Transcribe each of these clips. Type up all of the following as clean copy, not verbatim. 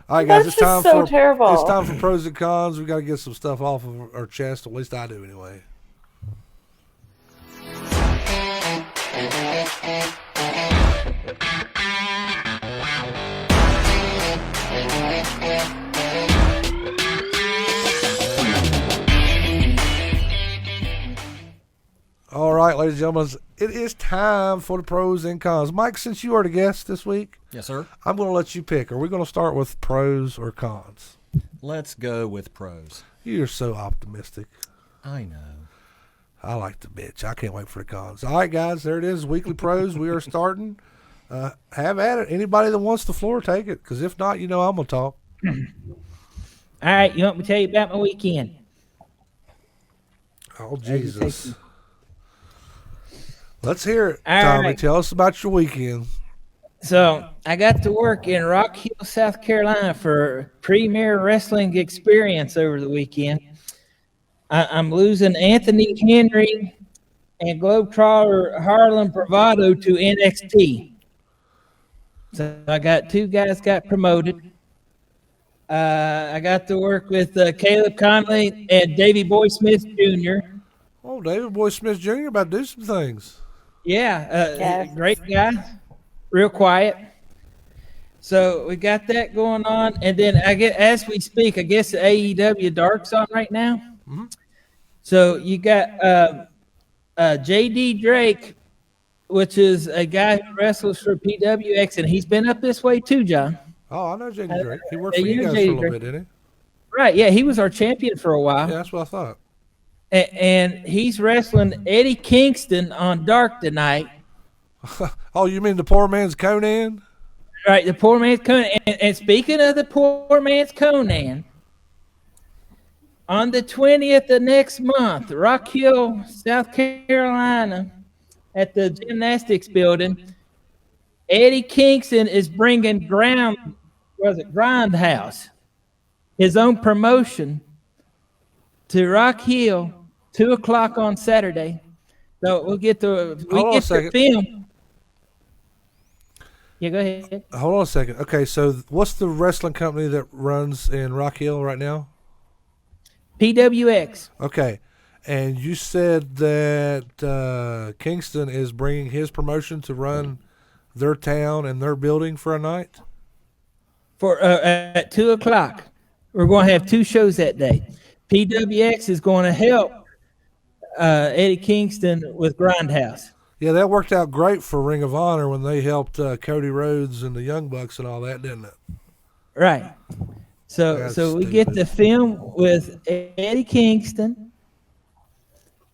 All right, guys, That's just so terrible. It's time for pros and cons. We got to get some stuff off of our chest. At least I do, anyway. All right, ladies and gentlemen, it is time for the pros and cons. Mike, since you are the guest this week, yes, sir. I'm going to let you pick. Are we going to start with pros or cons? Let's go with pros. You're so optimistic. I know. I like the bitch. I can't wait for the cons. All right, guys, there it is. Weekly pros. We are starting. Have at it. Anybody that wants the floor, take it. Because if not, I'm going to talk. All right, you want me to tell you about my weekend? Oh, Jesus. Let's hear it, Tommy. Right. Tell us about your weekend. So I got to work in Rock Hill, South Carolina for Premier Wrestling Experience over the weekend. I'm losing Anthony Henry and Globetrotter Harlan Bravado to NXT. So I got two guys got promoted. I got to work with Caleb Conley and Davey Boy Smith Jr. Oh, David Boy Smith Jr. about to do some things. Yeah, great guy, real quiet. So we got that going on, and then as we speak, I guess the AEW Dark's on right now. Mm-hmm. So you got J.D. Drake, which is a guy who wrestles for PWX, and he's been up this way too, John. Oh, I know J.D. Drake. He worked for you guys for a little bit, didn't he? Right, yeah, he was our champion for a while. Yeah, that's what I thought. And he's wrestling Eddie Kingston on Dark tonight. Oh, you mean the poor man's Conan? Right, the poor man's Conan. And speaking of the poor man's Conan, on the 20th of next month, Rock Hill, South Carolina, at the gymnastics building, Eddie Kingston is bringing Grindhouse, his own promotion, to Rock Hill, 2:00 on Saturday. So we get the film. Yeah, go ahead. Hold on a second. Okay, so what's the wrestling company that runs in Rock Hill right now? PWX. Okay, and you said that Kingston is bringing his promotion to run their town and their building for a night? For at 2:00. We're going to have two shows that day. PWX is going to help Eddie Kingston with Grindhouse. Yeah, that worked out great for Ring of Honor when they helped Cody Rhodes and the Young Bucks and all that, didn't it? Right. So we get the film with Eddie Kingston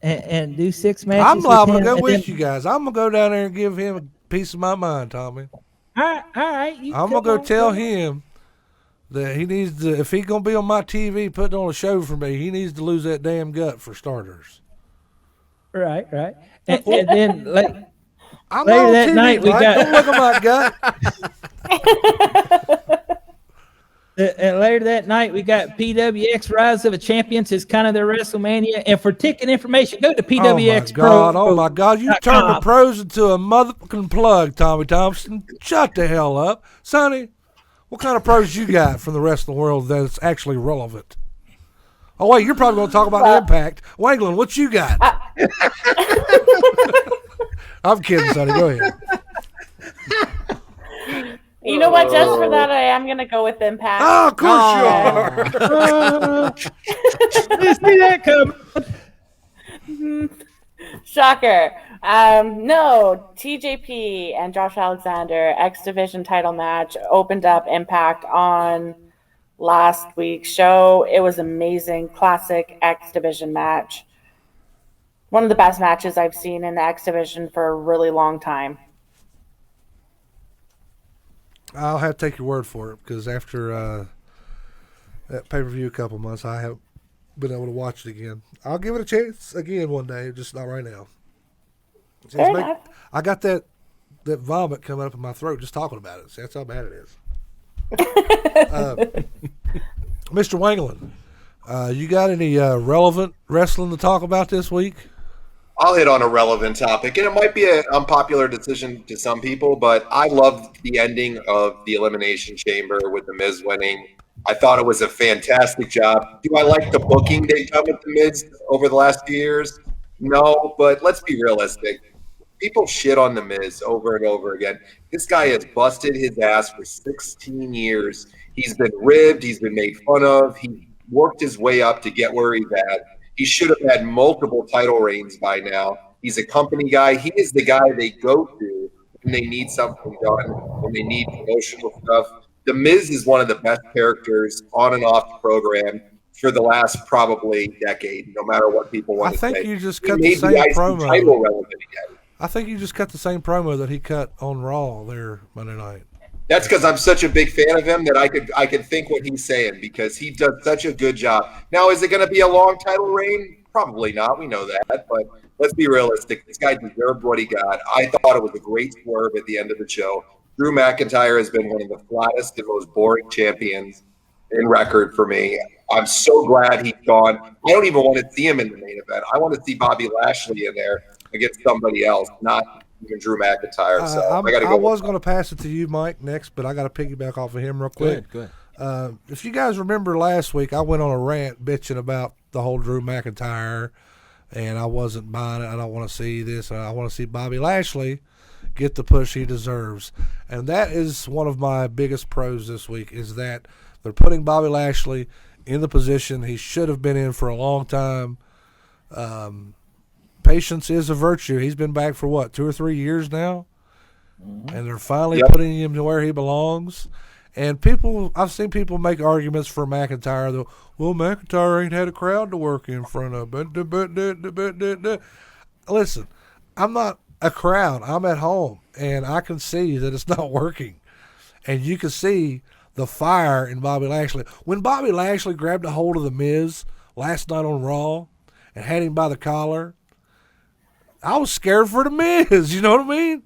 and do 6 matches. I'm liable to go with you guys. I'm going to go down there and give him a piece of my mind, Tommy. All right. I'm going to go tell him that he needs to, if he's going to be on my TV putting on a show for me, he needs to lose that damn gut for starters. Right. And then later that TV, night we got. Don't look at my gut. And later that night we got PWX Rise of the Champions is kind of their WrestleMania. And for ticket information, go to PWX. Oh my God! You turned the pros into a motherfucking plug, Tommy Thompson. Shut the hell up, Sonny. What kind of pros you got from the rest of the world that's actually relevant? Oh, wait, you're probably going to talk about Impact. Wangland, what you got? I'm kidding, Sonny. Go ahead. You know what? Just for that, I am going to go with Impact. Oh, of course you are. You see that coming? Shocker. No, TJP and Josh Alexander X Division title match opened up Impact on last week's show. It was amazing. Classic X Division match. One of the best matches I've seen in the X Division for a really long time. I'll have to take your word for it because after that pay-per-view a couple months, I haven't been able to watch it again. I'll give it a chance again one day, just not right now. I got that vomit coming up in my throat just talking about it. See, that's how bad it is. Mr. Wangland, you got any relevant wrestling to talk about this week? I'll hit on a relevant topic, and it might be an unpopular decision to some people, but I loved the ending of the Elimination Chamber with The Miz winning. I thought it was a fantastic job. Do I like the booking they've done with The Miz over the last few years? No, but let's be realistic. People shit on The Miz over and over again. This guy has busted his ass for 16 years. He's been ribbed. He's been made fun of. He worked his way up to get where he's at. He should have had multiple title reigns by now. He's a company guy. He is the guy they go to when they need something done, when they need promotional stuff. The Miz is one of the best characters on and off the program for the last probably decade, no matter what people want to say. I think you just cut the same promo. Title relevant again. I think you just cut the same promo that he cut on Raw there Monday night. That's because I'm such a big fan of him that I could think what he's saying because he does such a good job. Now, is it going to be a long title reign? Probably not. We know that. But let's be realistic. This guy deserved what he got. I thought it was a great swerve at the end of the show. Drew McIntyre has been one of the flattest and most boring champions in record for me. I'm so glad he's gone. I don't even want to see him in the main event. I want to see Bobby Lashley in there against somebody else, not even Drew McIntyre. So I was going to pass it to you, Mike, next, but I got to piggyback off of him real quick. Good. If you guys remember last week, I went on a rant bitching about the whole Drew McIntyre, and I wasn't buying it. I don't want to see this. I want to see Bobby Lashley get the push he deserves. And that is one of my biggest pros this week, is that they're putting Bobby Lashley in the position he should have been in for a long time. Patience is a virtue. He's been back for, 2 or 3 years now? Mm-hmm. And they're finally putting him to where he belongs. And I've seen people make arguments for McIntyre, though. Well, McIntyre ain't had a crowd to work in front of. Listen, I'm not a crowd. I'm at home, and I can see that it's not working. And you can see the fire in Bobby Lashley. When Bobby Lashley grabbed a hold of The Miz last night on Raw and had him by the collar, I was scared for The Miz. You know what I mean?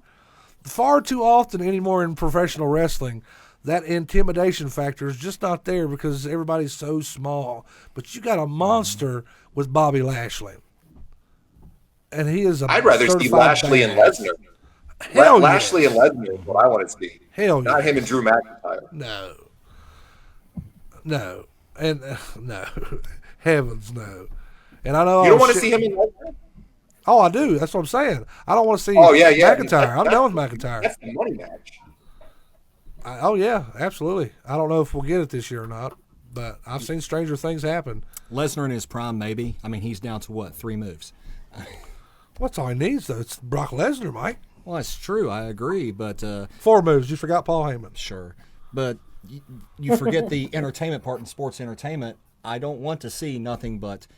Far too often anymore in professional wrestling, that intimidation factor is just not there because everybody's so small. But you got a monster with Bobby Lashley. And he is I'd rather see Lashley and Lesnar. Lashley and Lesnar is what I want to see. Hell not yeah. him and Drew McIntyre. No. And no. Heavens no. And I know you don't want to see him in Lesnar? Oh, I do. That's what I'm saying. I don't want to see McIntyre. I'm done with McIntyre. That's the money match. Yeah, absolutely. I don't know if we'll get it this year or not, but I've seen stranger things happen. Lesnar in his prime, maybe. I mean, he's down to 3 moves? What's all he needs, though? It's Brock Lesnar, Mike. Well, that's true. I agree, but 4 moves. You forgot Paul Heyman. Sure, but you forget the entertainment part in sports entertainment. I don't want to see nothing but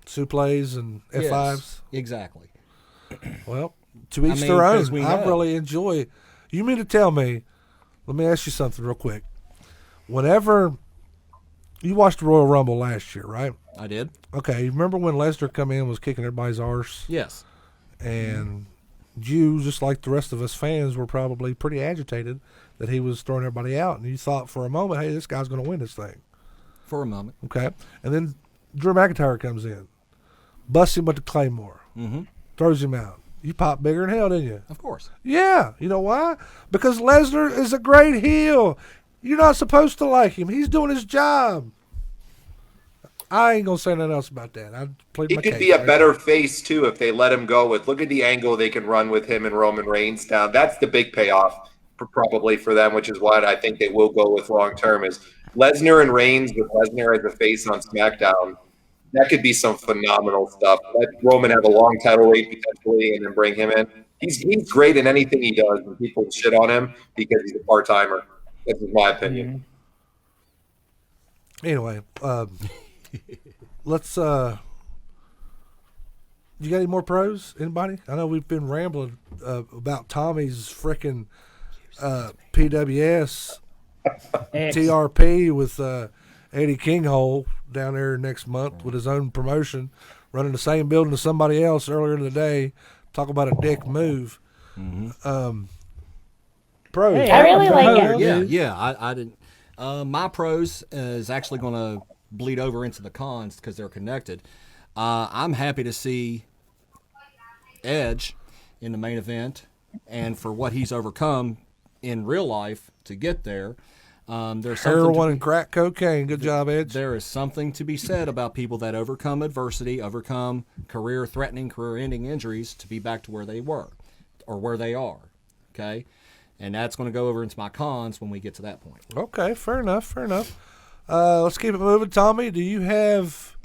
suplees and F5s. Yes, exactly. Well, to each their own. I really enjoy. You mean to tell me? Let me ask you something real quick. Whenever you watched the Royal Rumble last year, right? I did. Okay, you remember when Lesnar come in and was kicking everybody's arse? Yes. And you, just like the rest of us fans, were probably pretty agitated that he was throwing everybody out, and you thought for a moment, hey, this guy's going to win this thing. For a moment. Okay. And then Drew McIntyre comes in, busts him with the Claymore, throws him out. You popped bigger than hell, didn't you? Of course. Yeah. You know why? Because Lesnar is a great heel. You're not supposed to like him. He's doing his job. I ain't going to say nothing else about that. I played my case. He could be a better face, too, if they let him go with. Look at the angle they can run with him and Roman Reigns down. That's the big payoff probably for them, which is what I think they will go with long term, is Lesnar and Reigns with Lesnar as a face on SmackDown. That could be some phenomenal stuff. Let Roman have a long title reign potentially and then bring him in. He's great in anything he does, and people shit on him because he's a part-timer. That's my opinion. Anyway, let's you got any more pros? Anybody? I know we've been rambling about Tommy's freaking PWS TRP with Eddie Kinghole down there next month with his own promotion, running the same building as somebody else earlier in the day. Talk about a dick move. Pros. Hey, I really like it. Yeah. I didn't. My pros is actually going to bleed over into the cons because they're connected. I'm happy to see Edge in the main event, and for what he's overcome in real life to get there. There's Heroin and crack cocaine. Good job, Edge. There is something to be said about people that overcome adversity, overcome career-threatening, career-ending injuries to be back to where they were or where they are. Okay? And that's going to go over into my cons when we get to that point. Okay, fair enough. Let's keep it moving. Tommy, do you have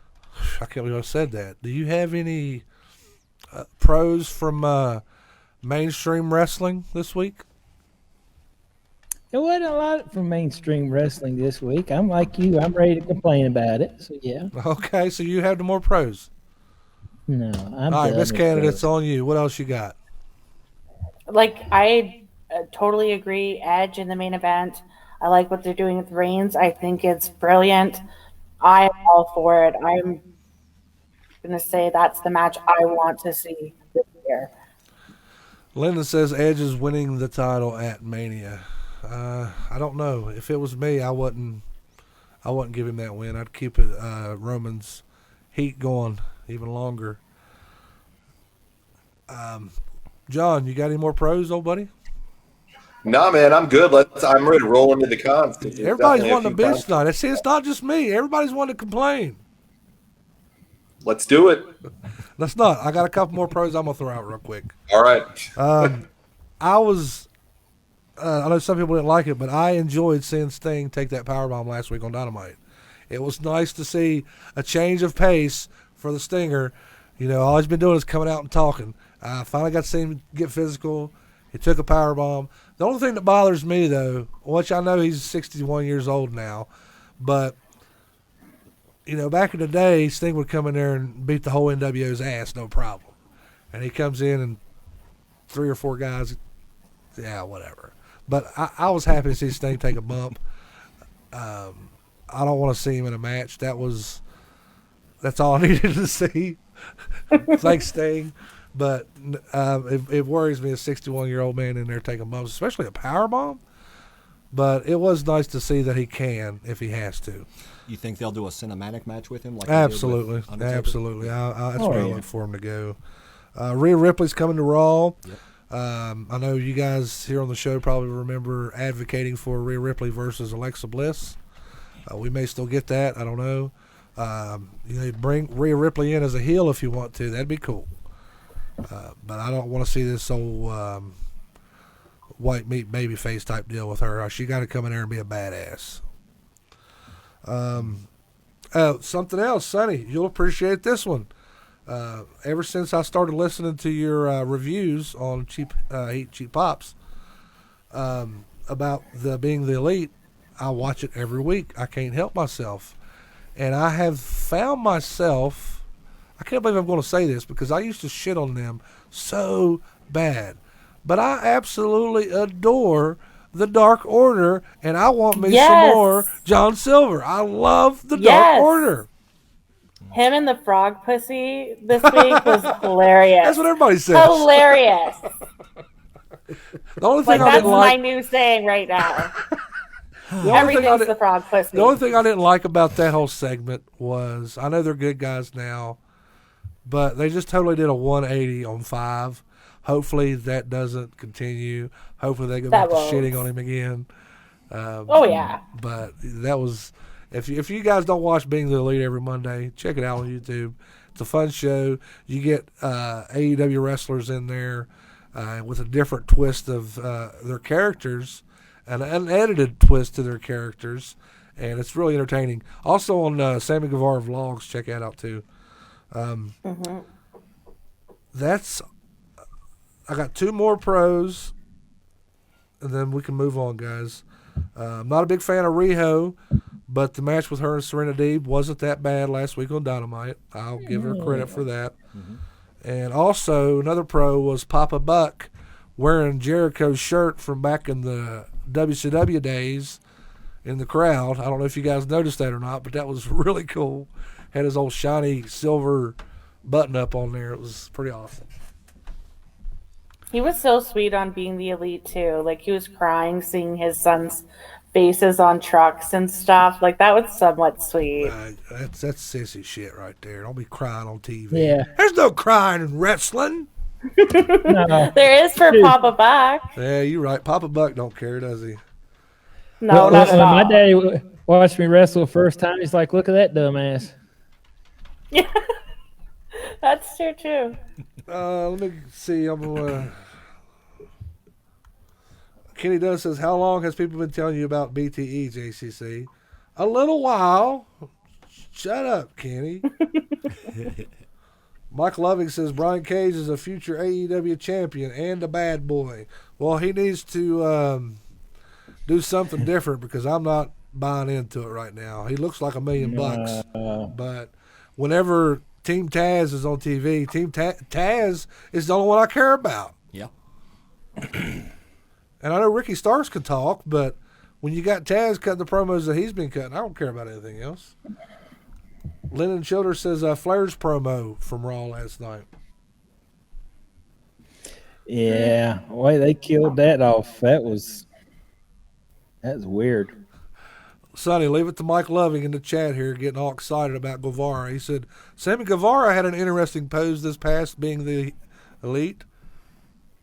– I can't believe I said that. Do you have any pros from mainstream wrestling this week? There wasn't a lot from mainstream wrestling this week. I'm like you. I'm ready to complain about it. So, yeah. Okay, so you have the more pros. No, I'm all right, done Miss with Canada, pros. it's on you. What else you got? Like, I totally agree. Edge in the main event. I like what they're doing with Reigns. I think it's brilliant. I'm all for it. I'm going to say that's the match I want to see this year. Linda says Edge is winning the title at Mania. I don't know. If it was me, I wouldn't give him that win. I'd keep it Roman's heat going even longer. John, you got any more pros, old buddy? Nah, man, I'm good. I'm ready to roll into the cons. Everybody's wanting to bitch tonight. See, it's not just me. Everybody's wanting to complain. Let's do it. Let's not. I got a couple more pros I'm going to throw out real quick. All right. I know some people didn't like it, but I enjoyed seeing Sting take that powerbomb last week on Dynamite. It was nice to see a change of pace for the Stinger. You know, all he's been doing is coming out and talking. I finally got to see him get physical. He took a powerbomb. The only thing that bothers me, though, which I know he's 61 years old now, but, you know, back in the day, Sting would come in there and beat the whole NWO's ass, no problem. And he comes in and 3 or 4 guys, yeah, whatever. But I was happy to see Sting take a bump. I don't want to see him in a match. That's all I needed to see. Thanks, Sting. But it worries me a 61-year-old man in there taking bumps, especially a power bomb. But it was nice to see that he can if he has to. You think they'll do a cinematic match with him? Like Absolutely. That's where I look for him to go. Rhea Ripley's coming to Raw. Yep. I know you guys here on the show probably remember advocating for Rhea Ripley versus Alexa Bliss. We may still get that. I don't know. You bring Rhea Ripley in as a heel if you want to. That'd be cool. But I don't want to see this old white meat baby face type deal with her. She got to come in there and be a badass. Something else, Sonny. You'll appreciate this one. Ever since I started listening to your reviews on Cheap Heat Cheap Pops about being the elite, I watch it every week. I can't help myself. And I have found myself, I can't believe I'm going to say this because I used to shit on them so bad. But I absolutely adore the Dark Order, and I want me some more John Silver. I love the Dark Order. Him and the frog pussy this week was hilarious. That's what everybody says. Hilarious. The only thing that's my new saying right now. Everything's the frog pussy. The only thing I didn't like about that whole segment was, I know they're good guys now, but they just totally did a 180 on 5. Hopefully that doesn't continue. Hopefully they go back to shitting on him again. Yeah. But that was, if you guys don't watch Being the Elite every Monday, check it out on YouTube. It's a fun show. You get AEW wrestlers in there with a different twist of their characters, an unedited twist to their characters, and it's really entertaining. Also on Sammy Guevara Vlogs, check that out too. I got 2 more pros, and then we can move on, guys. I'm not a big fan of Riho, but the match with her and Serena Deeb wasn't that bad last week on Dynamite. I'll give her credit for that. Mm-hmm. And also, another pro was Papa Buck wearing Jericho's shirt from back in the WCW days in the crowd. I don't know if you guys noticed that or not, but that was really cool. Had his old shiny silver button up on there. It was pretty awesome. He was so sweet on Being the Elite too. Like, he was crying seeing his son's faces on trucks and stuff. Like, that was somewhat sweet. That's sissy shit right there. Don't be crying on TV. Yeah. There's no crying in wrestling. No. There is for Papa Buck. Yeah, you're right. Papa Buck don't care, does he? No, not at when all. my daddy watched me wrestle the first time, he's like, "Look at that dumbass." Yeah, that's true too. Let me see. Kenny Dunn says, "How long has people been telling you about BTE, JCC?" A little while. Shut up, Kenny. Mike Loving says Brian Cage is a future AEW champion and a bad boy. Well, he needs to do something different because I'm not buying into it right now. He looks like $1 million bucks, but whenever Team Taz is on TV, Team Taz is the only one I care about. Yeah. And I know Ricky Starks can talk, but when you got Taz cutting the promos that he's been cutting, I don't care about anything else. Lennon Childer says Flair's promo from Raw last night. Yeah, the way they killed that off, that was weird. Sonny, leave it to Mike Loving in the chat here, getting all excited about Guevara. He said, Sammy Guevara had an interesting pose this past being the Elite.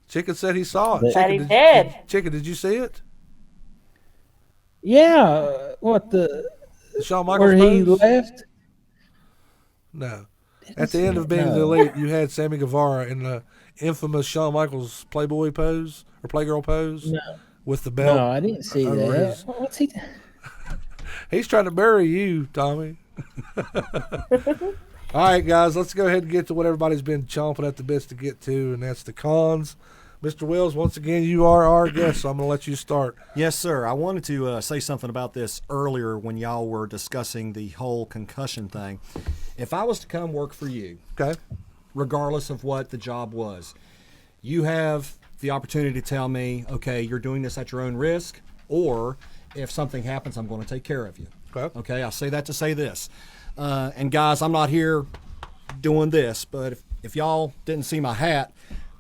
Chicken said he saw it. That he did. Chicken, did you see it? Yeah, The Shawn Michaels where he pose? left? No. At the end of being the Elite, you had Sammy Guevara in the infamous Shawn Michaels Playboy pose or Playgirl pose with the belt. No, I didn't see over that. his- What's he? He's trying to bury you, Tommy. All right, guys, let's go ahead and get to what everybody's been chomping at the bits to get to, and that's the cons. Mr. Wills, once again, you are our guest, so I'm going to let you start. Yes, sir. I wanted to say something about this earlier when y'all were discussing the whole concussion thing. If I was to come work for you, Okay. regardless of what the job was, you have the opportunity to tell me, okay, you're doing this at your own risk, or if something happens, I'm going to take care of you. Okay, I'll say that to say this. And guys, I'm not here doing this, but if y'all didn't see my hat,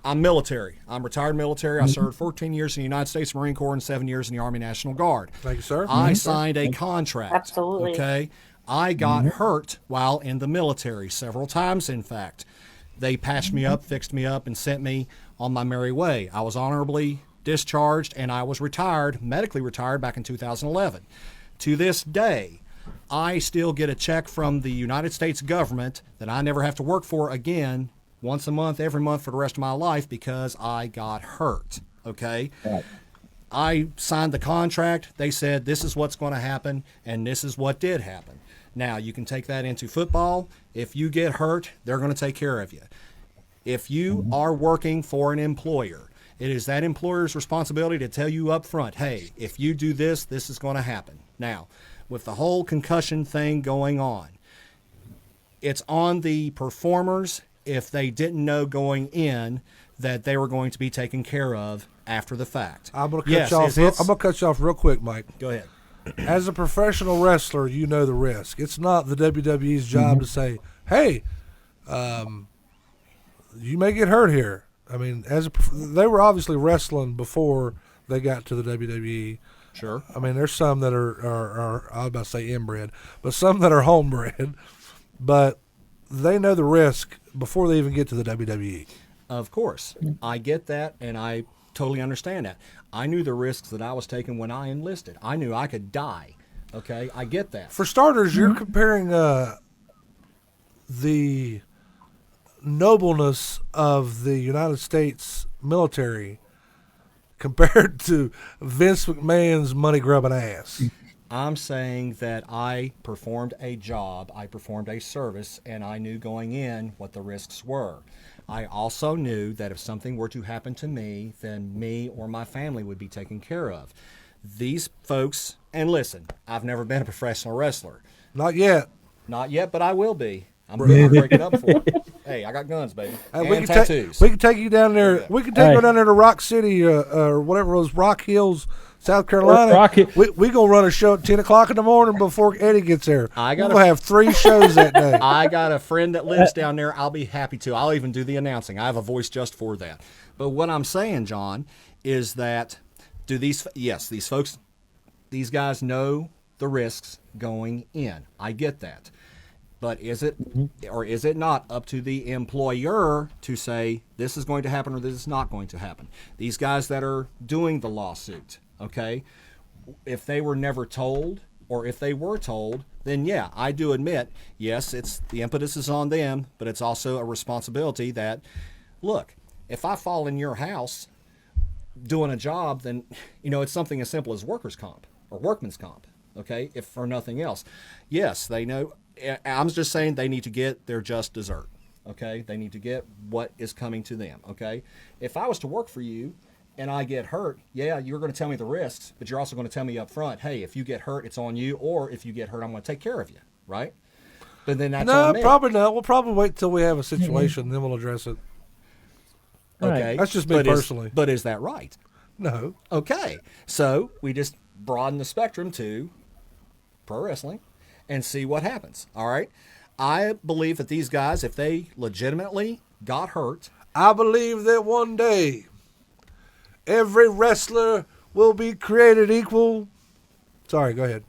I'm military. I'm retired military. I served 14 years in the United States Marine Corps and 7 years in the Army National Guard. Thank you, sir. I signed a contract. Absolutely. Okay. I got hurt while in the military several times, in fact. They patched me up, fixed me up, and sent me on my merry way. I was honorably discharged, and I was retired, medically retired, back in 2011. To this day, I still get a check from the United States government that I never have to work for again once a month, every month for the rest of my life because I got hurt, okay? Right. I signed the contract. They said this is what's going to happen, and this is what did happen. Now, you can take that into football. If you get hurt, they're going to take care of you. If you are working for an employer, it is that employer's responsibility to tell you up front, hey, if you do this, this is going to happen. Now, with the whole concussion thing going on, it's on the performers if they didn't know going in that they were going to be taken care of after the fact. I'm going to cut you off. I'm going to cut you off real quick, Mike. Go ahead. As a professional wrestler, you know the risk. It's not the WWE's job to say, "Hey, you may get hurt here." I mean, they were obviously wrestling before they got to the WWE. Sure. I mean, there's some that are I was about to say inbred, but some that are homebred. But they know the risk before they even get to the WWE. Of course. I get that, and I totally understand that. I knew the risks that I was taking when I enlisted. I knew I could die. Okay? I get that. For starters, you're comparing the nobleness of the United States military compared to Vince McMahon's money-grubbing ass. I'm saying that I performed a job, I performed a service, and I knew going in what the risks were. I also knew that if something were to happen to me, then me or my family would be taken care of. These folks, and listen, I've never been a professional wrestler. Not yet. Not yet, but I will be. I'm going to break it up for them. Hey, I got guns, baby. And tattoos. We can take you down there. We can take you down there to Rock City or whatever it was, Rock Hills, South Carolina. We gonna run a show at 10 o'clock in the morning before Eddie gets there. We're gonna have 3 shows that day. I got a friend that lives down there. I'll be happy to. I'll even do the announcing. I have a voice just for that. But what I'm saying, John, is that these folks, these guys know the risks going in. I get that. But is it or is it not up to the employer to say this is going to happen or this is not going to happen? These guys that are doing the lawsuit, okay, if they were never told or if they were told, then yeah, I do admit, yes, it's the impetus is on them, but it's also a responsibility that, look, if I fall in your house doing a job, then, it's something as simple as workers' comp or workman's comp, okay, if for nothing else. Yes, they know. I'm just saying they need to get their just dessert, okay? They need to get what is coming to them, okay? If I was to work for you and I get hurt, yeah, you're going to tell me the risks, but you're also going to tell me up front, hey, if you get hurt, it's on you, or if you get hurt, I'm going to take care of you, right? But then that's on me. No, probably not. We'll probably wait till we have a situation, then we'll address it. Okay. That's just me personally. But is that right? No. Okay. So we just broaden the spectrum to pro wrestling and see what happens. All right. I believe that these guys, if they legitimately got hurt, I believe that one day every wrestler will be created equal. Sorry, go ahead.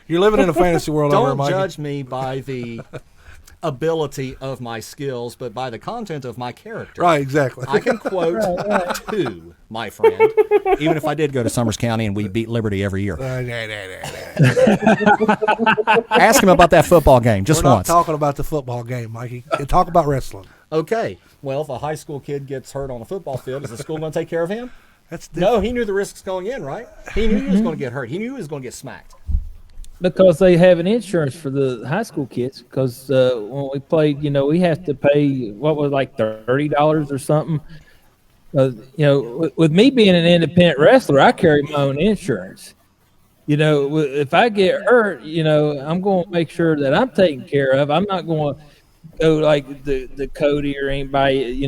You're living in a fantasy world over there, don't Mikey. judge me by the ability of my skills, but by the content of my character. Right, exactly. I can quote two, my friend, even if I did go to Summers County and we beat Liberty every year. Ask him about that football game just We're not once. talking about the football game, Mikey. Talk about wrestling. Okay. Well, if a high school kid gets hurt on a football field, is the school going to take care of him? That's No, he knew the risks going in, right? He knew he was going to get hurt. He knew he was going to get smacked. Because they have an insurance for the high school kids. Because when we played, we have to pay what was like $30 or something. With me being an independent wrestler, I carry my own insurance. If I get hurt, I'm going to make sure that I'm taken care of. I'm not going to go like the Cody or anybody.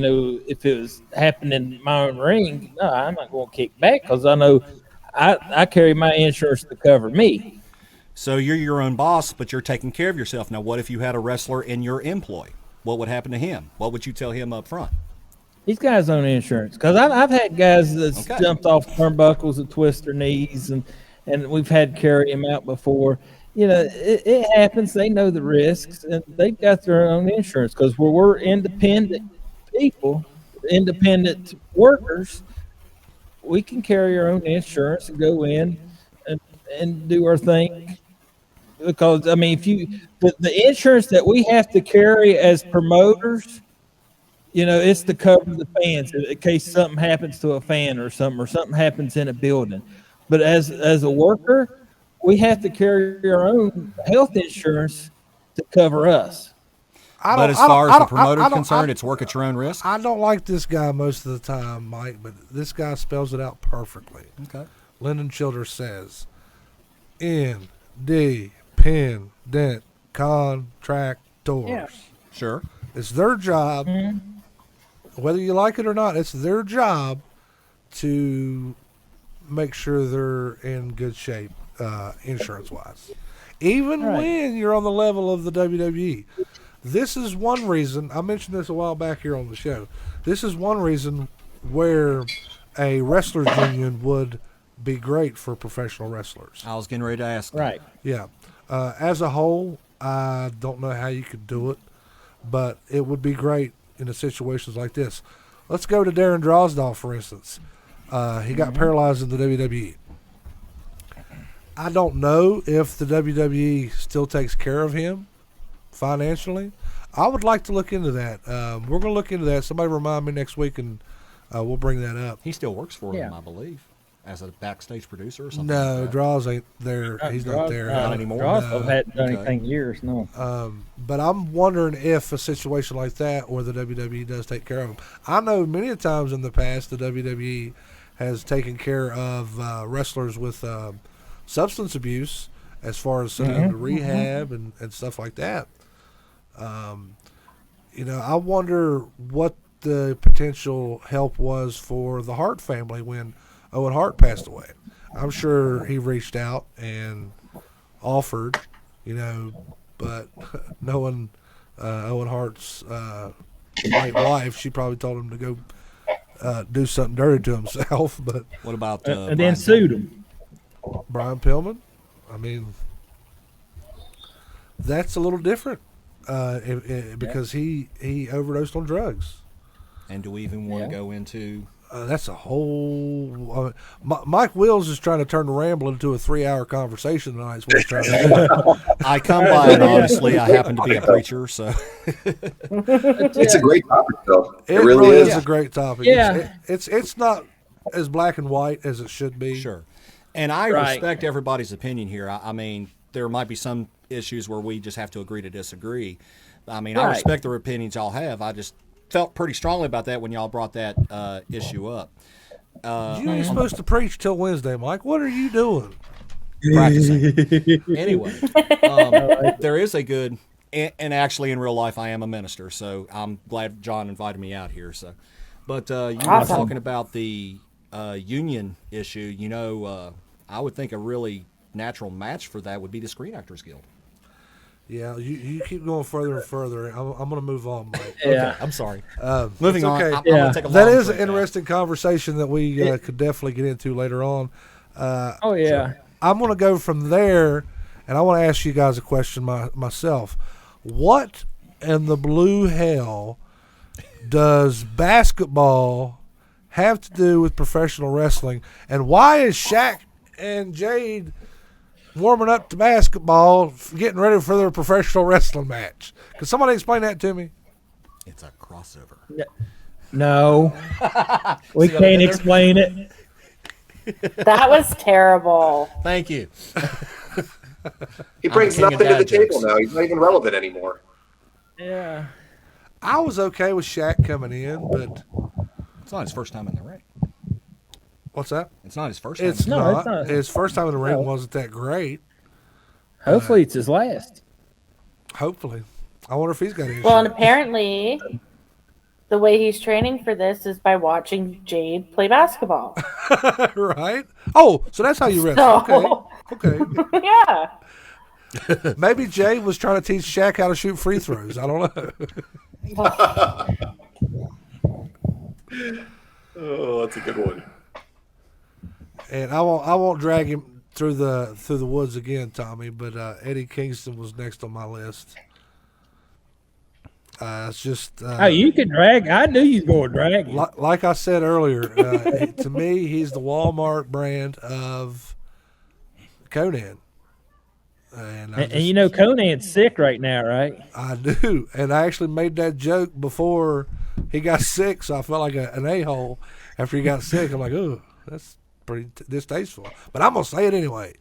If it was happening in my own ring, no, I'm not going to kick back because I know I carry my insurance to cover me. So you're your own boss, but you're taking care of yourself. Now, what if you had a wrestler in your employ? What would happen to him? What would you tell him up front? He's got his own insurance. Because I've had guys that's jumped off turnbuckles and twist their knees, and we've had to carry him out before. It happens. They know the risks, and they've got their own insurance. Because we're independent people, independent workers, we can carry our own insurance and go in and do our thing. Because if the insurance that we have to carry as promoters, it's to cover the fans in case something happens to a fan or something happens in a building. But as a worker, we have to carry our own health insurance to cover us. But as far as the promoter is concerned, it's work at your own risk? I don't like this guy most of the time, Mike, but this guy spells it out perfectly. Okay. Lyndon Childers says, independent contractors. Yeah. Sure. It's their job, whether you like it or not, it's their job to make sure they're in good shape insurance-wise. Even when you're on the level of the WWE. This is one reason, I mentioned this a while back here on the show, this is one reason where a wrestlers union would be great for professional wrestlers. I was getting ready to ask. Right. Yeah. As a whole, I don't know how you could do it, but it would be great in a situations like this. Let's go to Darren Drosdall, for instance. He got paralyzed in the WWE. I don't know if the WWE still takes care of him financially. I would like to look into that. We're going to look into that. Somebody remind me next week, and we'll bring that up. He still works for them, I believe, as a backstage producer or something. No, like that. Draws ain't there. He's not there. Not anymore. Draws hadn't done anything in years, no. But I'm wondering if a situation like that where the WWE does take care of him. I know many times in the past the WWE has taken care of wrestlers with substance abuse as far as sending them to rehab and stuff like that. I wonder what the potential help was for the Hart family when Owen Hart passed away. I'm sure he reached out and offered, but knowing Owen Hart's late wife, she probably told him to go do something dirty to himself. But what about and then sued him. Brian Pillman. I mean, that's a little different because he overdosed on drugs. And do we even want to go into? That's a whole. Mike Wills is trying to turn the Ramble into a 3-hour conversation tonight. Is what he's trying to do. I come by it honestly. I happen to be a preacher, so It's a great topic, though. It really is a great topic. Yeah. It's not as black and white as it should be. sure. And I respect everybody's opinion here. I mean, there might be some issues where we just have to agree to disagree. I mean, I respect the opinions y'all have. I just felt pretty strongly about that when y'all brought that issue up. You ain't supposed to preach till Wednesday, Mike. What are you doing? Practicing. Anyway, there is a good, and actually in real life I am a minister, so I'm glad John invited me out here. So, but you were talking about the union issue. You know, I would think a really natural match for that would be the Screen Actors Guild. Yeah, you keep going further and further. I'm going to move on, Mike. Okay, I'm sorry. Moving on. Okay. I'm gonna take a That long is an break now. interesting conversation that we could definitely get into later on. Oh yeah. I'm going to go from there, and I want to ask you guys a question myself. What in the blue hell does basketball have to do with professional wrestling, and why is Shaq and Jade warming up to basketball, getting ready for their professional wrestling match? Can somebody explain that to me? It's a crossover. No, we can't explain it. That was terrible. Thank you. He brings I'm the king nothing of to the dad table jokes. now. He's not even relevant anymore. Yeah. I was okay with Shaq coming in, but It's not his first time in the ring. what's that? It's not his first time. It's in the No, not. it's not. His first time in the ring No. wasn't that great. Hopefully it's his last. Hopefully. I wonder if he's got any. Well, and apparently, the way he's training for this is by watching Jade play basketball. Right? Oh, so that's how you wrestle. So- Okay. Yeah. Maybe Jay was trying to teach Shaq how to shoot free throws. I don't know. Oh, that's a good one. And I won't drag him through the woods again, Tommy. But Eddie Kingston was next on my list. It's just Oh, you could drag. I knew you was going to drag him. like I said earlier. To me, he's the Walmart brand of Conan. And you know Conan's sick right now, right? I do, and I actually made that joke before he got sick, so I felt like an a-hole after he got sick. I'm like, oh, that's pretty distasteful, but I'm gonna say it anyway.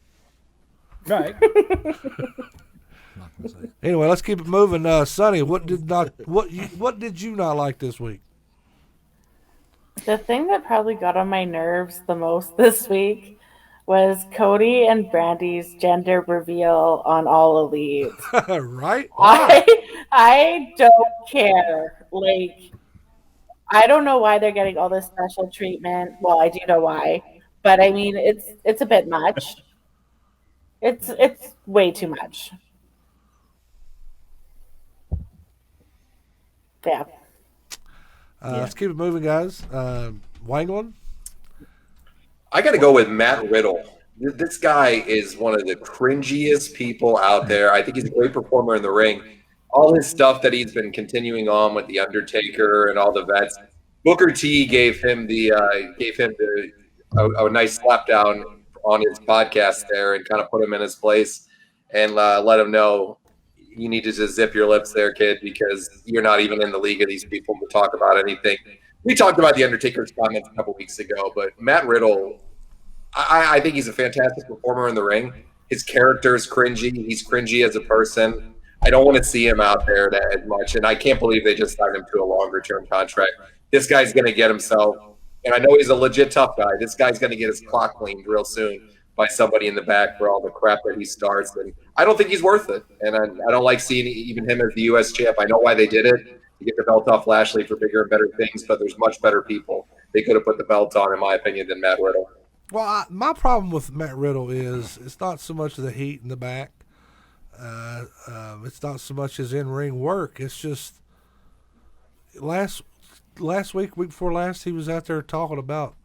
Right. Not gonna say it. Anyway, let's keep it moving. Sonny, what did you not like this week? The thing that probably got on my nerves the most this week was Cody and Brandy's gender reveal on All Elite. Right? I don't care. Like, I don't know why they're getting all this special treatment. Well, I do know why, but I mean, it's a bit much. It's way too much. Yeah. Let's keep it moving, guys. Wangland. I got to go with Matt Riddle. This guy is one of the cringiest people out there. I think he's a great performer in the ring. All his stuff that he's been continuing on with the Undertaker and all the vets. Booker T gave him a nice slap down on his podcast there and kind of put him in his place and let him know you need to just zip your lips there, kid, because you're not even in the league of these people to talk about anything. We talked about the Undertaker's comments a couple weeks ago, but Matt Riddle, I think he's a fantastic performer in the ring. His character is cringy. He's cringy as a person. I don't want to see him out there as much, and I can't believe they just signed him to a longer-term contract. This guy's going to get himself, and I know he's a legit tough guy. This guy's going to get his clock cleaned real soon by somebody in the back for all the crap that he starts, and I don't think he's worth it. And I don't like seeing even him as the U.S. champ. I know why they did it, to get the belt off Lashley for bigger and better things, but there's much better people they could have put the belt on, in my opinion, than Matt Riddle. Well, my problem with Matt Riddle is it's not so much the heat in the back. It's not so much his in-ring work. It's just last week before last, he was out there talking about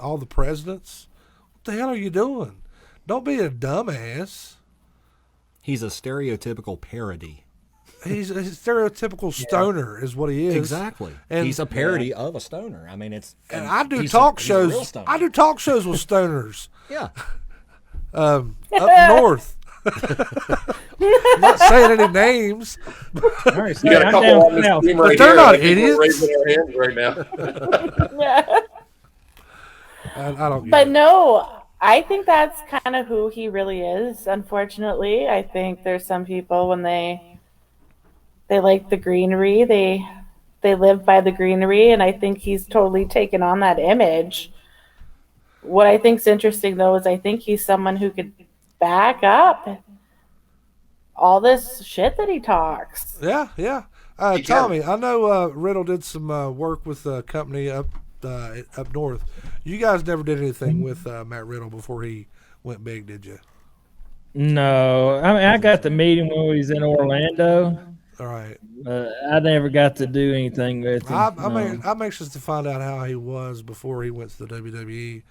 all the presidents. What the hell are you doing? Don't be a dumbass. He's a stereotypical parody. He's a stereotypical stoner, is what he is. Exactly. And he's a parody of a stoner. I mean, it's. And I do he's talk he's a real shows. stoner. I do talk shows with stoners. Yeah. Up north. I'm not saying any names. All right, so We got a I'm couple down on the south. stream right they're here. not I think we're idiots. raising our hands right now. Yeah. I don't. But no, I think that's kind of who he really is. Unfortunately, I think there's some people when they like the greenery, they live by the greenery, and I think he's totally taken on that image. What I think's interesting though is I think he's someone who could back up all this shit that he talks. Yeah. He can. Tommy, I know Riddle did some work with a company up north. You guys never did anything with Matt Riddle before he went big, did you? No, I mean I got to meet him when he was in Orlando. All right. I never got to do anything with him. I'm anxious to find out how he was before he went to the WWE,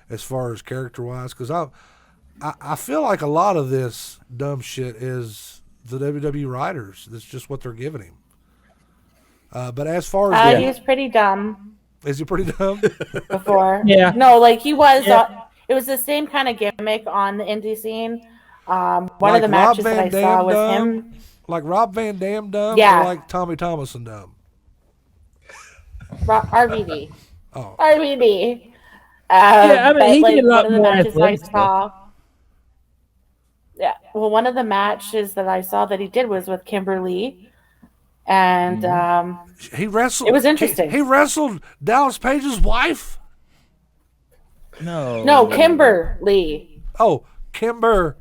as far as character wise, because I feel like a lot of this dumb shit is the WWE writers. That's just what they're giving him. But as far as He was pretty dumb is he pretty dumb? before. Yeah. No, like he was. Yeah. It was the same kind of gimmick on the indie scene. One Like of the Rob matches Van that I saw Dam was dumb? him. Like Rob Van Dam dumb, Yeah. or like Tommy Thomason dumb? RVD. Oh, RVD. Yeah, I mean, but, he like, did a lot one of the more matches I athletic saw. Yeah, well, one of the matches that I saw that he did was with Kimberly, and he wrestled. It was interesting. He wrestled Dallas Page's wife. no, Kimberly. Oh, Kimber.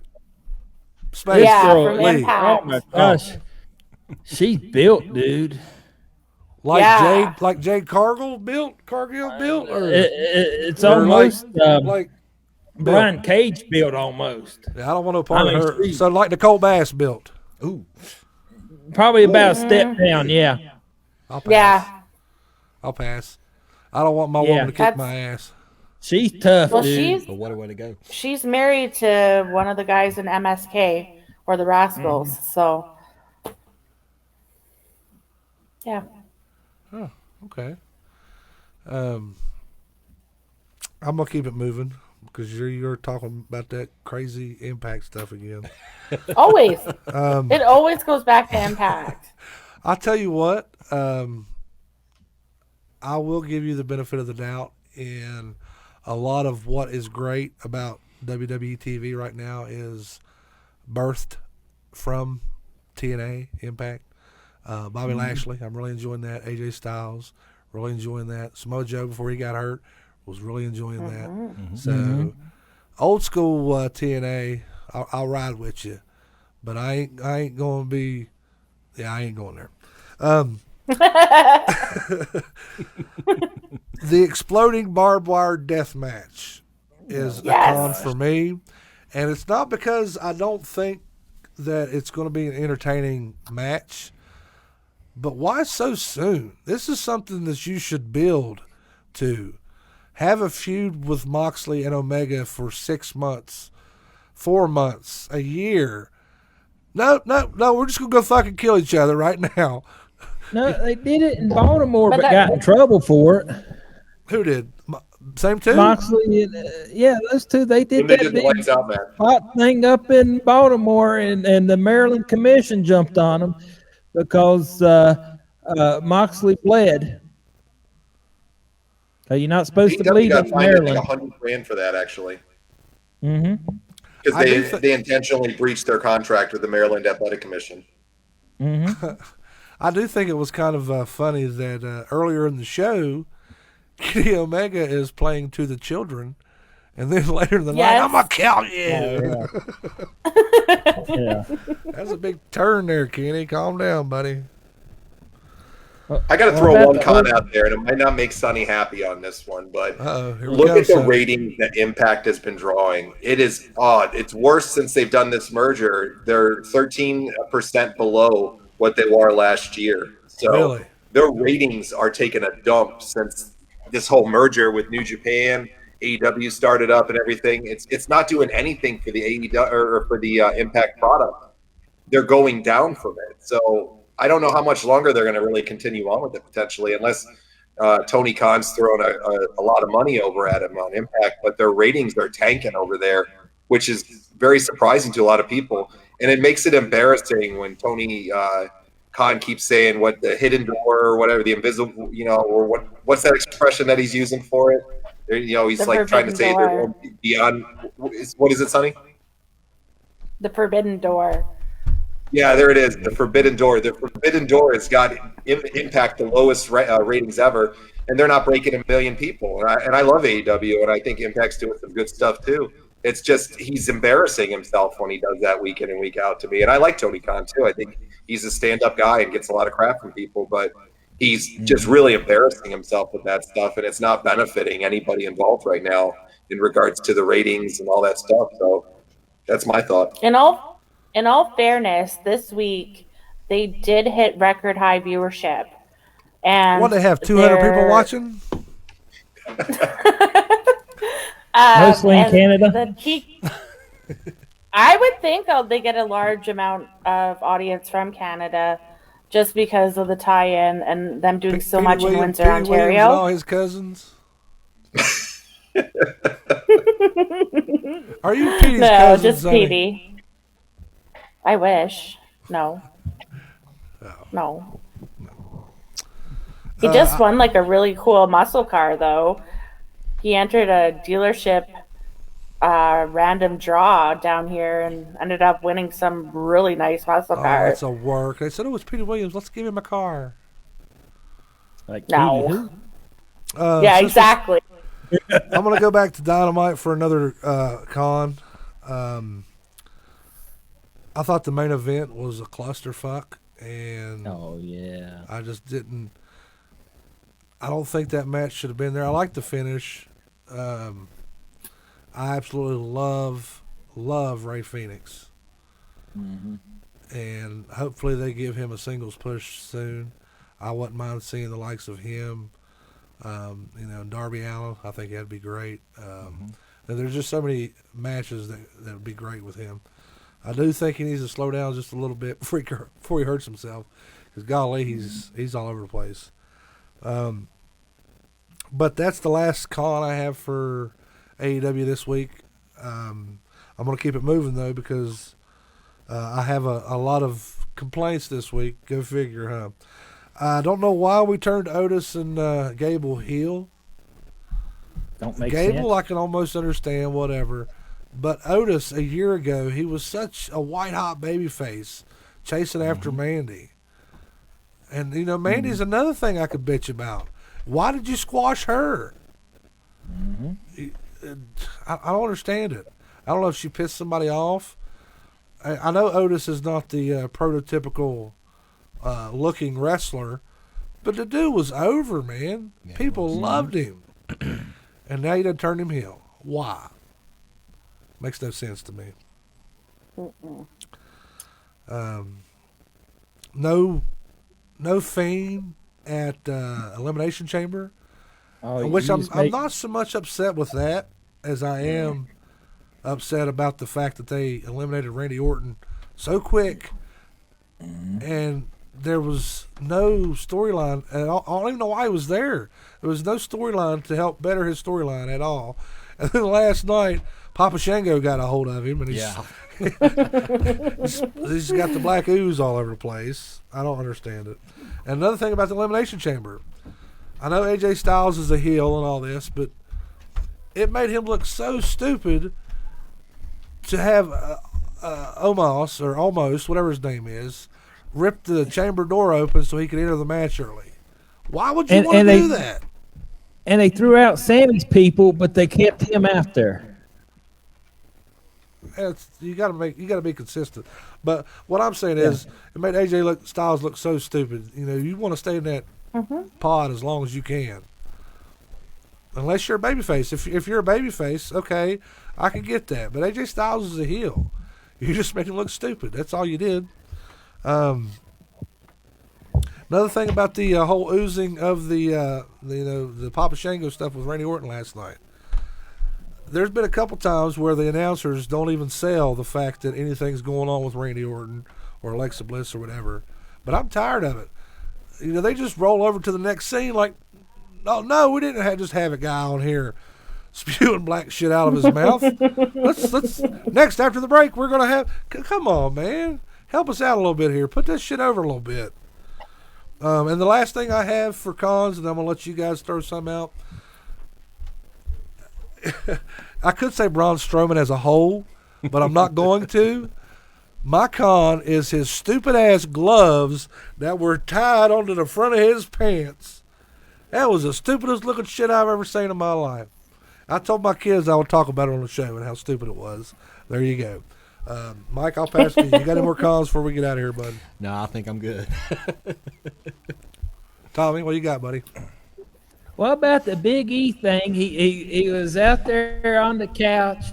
Space Yeah, Girl from Lee. Impact. Oh my gosh, she's built, dude. Like Yeah. Jade Cargill built, or It's or almost like Brian Cage built almost. I don't want no part I mean, of her. she- So like Nicole Bass built. Ooh. Probably about a step down. Yeah. I'll pass. Yeah. I'll pass. I don't want my Yeah. woman to kick That's- my ass. She's tough, Well, dude. But what a way to go. she's married to one of the guys in MSK or the Rascals. So, yeah. Okay. I'm gonna keep it moving because you're talking about that crazy Impact stuff again. Always. It always goes back to Impact. I'll tell you what. I will give you the benefit of the doubt in a lot of what is great about WWE TV right now is birthed from TNA Impact. Bobby Lashley, I'm really enjoying that. AJ Styles, really enjoying that. Samoa Joe before he got hurt was really enjoying that. So old school TNA, I'll ride with you, but I ain't gonna be. Yeah, I ain't going there. The exploding barbed wire death match is a con for me, and it's not because I don't think that it's going to be an entertaining match, but why so soon? This is something that you should build to. Have a feud with Moxley and Omega for 6 months, 4 months, a year. No, we're just going to go fucking kill each other right now. No, they did it in Baltimore, but that- got in trouble for it. Who did? Same two? Moxley, and, yeah, those two, they did When they that did the big lights out match. hot thing up in Baltimore, and the Maryland Commission jumped on them because Moxley bled. So you're not supposed to AEW bleed got in fined Maryland. like $100,000 for that, actually, Mm-hmm. because I do they intentionally breached their contract with the Maryland Athletic Commission. Mm-hmm. I do think it was kind of funny that earlier in the show, Kenny Omega is playing to the children, and then later in the night, Yes. I'm going to kill you. Yeah. That's a big turn there, Kenny. Calm down, buddy. I got to throw one con out there, and it might not make Sonny happy on this one, but Uh-oh, here we look go, at the son. ratings that Impact has been drawing. It is odd. It's worse since they've done this merger. They're 13% below what they were last year. So Really? their ratings are taking a dump since this whole merger with New Japan AEW started up and everything. It's not doing anything for the AEW or for the Impact product. They're going down from it. So I don't know how much longer they're going to really continue on with it potentially, unless Tony Khan's throwing a lot of money over at him on Impact. But their ratings are tanking over there, which is very surprising to a lot of people. And it makes it embarrassing when Tony Khan keeps saying what the hidden door or whatever, the invisible, or what's that expression that he's using for it? He's The like trying to say forbidden they're door. beyond. What is it, Sonny? The forbidden door. Yeah, there it is. The Forbidden Door. The Forbidden Door has got Impact the lowest ratings ever, and they're not breaking 1 million people. And I love AEW, and I think Impact's doing some good stuff too. It's just he's embarrassing himself when he does that week in and week out to me. And I like Tony Khan too. I think he's a stand-up guy and gets a lot of crap from people, but he's just really embarrassing himself with that stuff, and it's not benefiting anybody involved right now in regards to the ratings and all that stuff. So that's my thought. In all fairness, this week they did hit record high viewership. And What, they have 200 people watching? Mostly in and Canada? I would think they get a large amount of audience from Canada just because of the tie-in and them doing so Petey much in Williams- Windsor, Petey Williams and Ontario. all his cousins. Are you Petey's No, cousin? just Sonny? Petey. I wish. No. No. He just won like a really cool muscle car, though. He entered a dealership random draw down here and ended up winning some really nice muscle Oh, car. that's a work. They said it was Petey Williams. Let's give him a car. Like No. who? Yeah, Since exactly. I'm going to go back to Dynamite for another con. I thought the main event was a clusterfuck, and Oh yeah. I just didn't. I don't think that match should have been there. I like the finish. I absolutely love Ray Phoenix, and hopefully they give him a singles push soon. I wouldn't mind seeing the likes of him. Darby Allin. I think that'd be great. And there's just so many matches that would be great with him. I do think he needs to slow down just a little bit before he hurts himself, because golly, he's all over the place. But that's the last con I have for AEW this week. I'm going to keep it moving though, because I have a lot of complaints this week. Go figure, huh? I don't know why we turned Otis and Gable heel. Don't make Gable, sense. I can almost understand, whatever. But Otis, a year ago, he was such a white-hot babyface chasing after Mandy. And, Mandy's another thing I could bitch about. Why did you squash her? I don't understand it. I don't know if she pissed somebody off. I know Otis is not the prototypical looking wrestler, but the dude was over, man. Yeah, People loved him. And now you done turned him heel. Why? Makes no sense to me. No Fiend at Elimination Chamber, Oh, which you I'm just make- not so much upset with that as I am upset about the fact that they eliminated Randy Orton so quick, and there was no storyline. And I don't even know why he was there. There was no storyline to help better his storyline at all. And then last night, Papa Shango got a hold of him, and he's got the black ooze all over the place. I don't understand it. And another thing about the Elimination Chamber, I know AJ Styles is a heel and all this, but it made him look so stupid to have Omos, or Almost, whatever his name is, rip the chamber door open so he could enter the match early. Why would you want to do that? And they threw out Sammy's people, but they kept him out there. You got to be consistent. But what I'm saying is, it made AJ Styles look so stupid. You want to stay in that pod as long as you can, unless you're a babyface. If you're a babyface, okay, I can get that. But AJ Styles is a heel. You just made him look stupid. That's all you did. Another thing about the whole oozing of the Papa Shango stuff with Randy Orton last night. there's been a couple times where the announcers don't even sell the fact that anything's going on with Randy Orton or Alexa Bliss or whatever. But I'm tired of it. They just roll over to the next scene like, oh, no, we didn't just have a guy on here spewing black shit out of his mouth. Let's next, after the break, we're going to have, come on, man. Help us out a little bit here. Put this shit over a little bit. And the last thing I have for cons, and I'm going to let you guys throw some out. I could say Braun Strowman as a whole, but I'm not going to. My con is his stupid ass gloves that were tied onto the front of his pants. That was the stupidest looking shit I've ever seen in my life. I told my kids I would talk about it on the show and how stupid it was. There you go. Mike, I'll pass to you. You got any more cons before we get out of here, bud? No, I think I'm good. Tommy, what you got, buddy? What about the Big E thing? He was out there on the couch,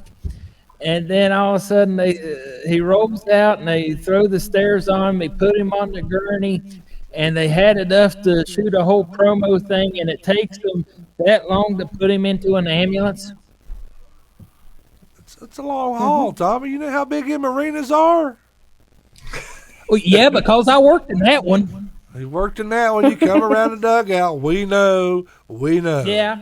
and then all of a sudden he rolls out and they throw the stairs on him. They put him on the gurney, and they had enough to shoot a whole promo thing, and it takes them that long to put him into an ambulance. It's a long haul, Tommy. You know how big them arenas are? Well, yeah, because I worked in that one. You worked in that one. You come around the dugout. We know. Yeah.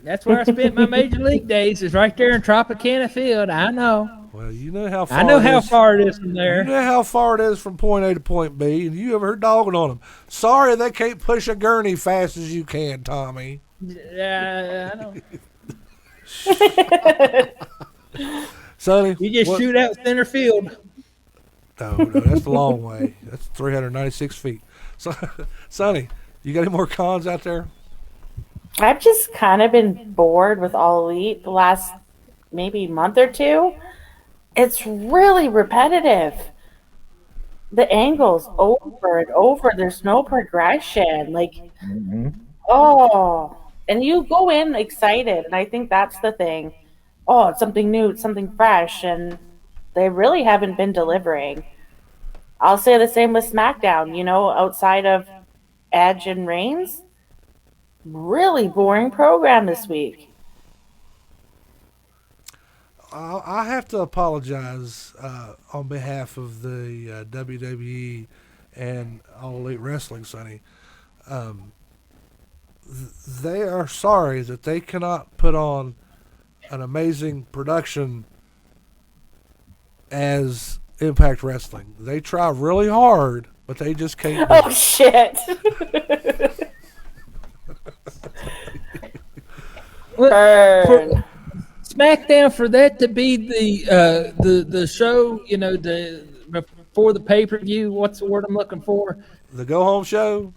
That's where I spent my major league days, is right there in Tropicana Field. I know. Well, you know how far far it is from there. You know how far it is from point A to point B, and you ever heard dogging on them. Sorry they can't push a gurney fast as you can, Tommy. Yeah, I know. Sonny, You just shoot out center field. No, that's the long way. That's 396 feet. So, Sonny, you got any more cons out there? I've just kind of been bored with All Elite the last maybe month or two. It's really repetitive. The angles over and over. There's no progression. And you go in excited, and I think that's the thing. Oh, it's something new, it's something fresh, and they really haven't been delivering. I'll say the same with SmackDown, outside of Edge and Reigns. Really boring program this week. I have to apologize on behalf of the WWE and All Elite Wrestling, Sonny. They are sorry that they cannot put on an amazing production as Impact Wrestling. They try really hard, but they just can't. Oh, shit. For SmackDown, for that to be the show, before the pay-per-view, what's the word I'm looking for? The go-home show?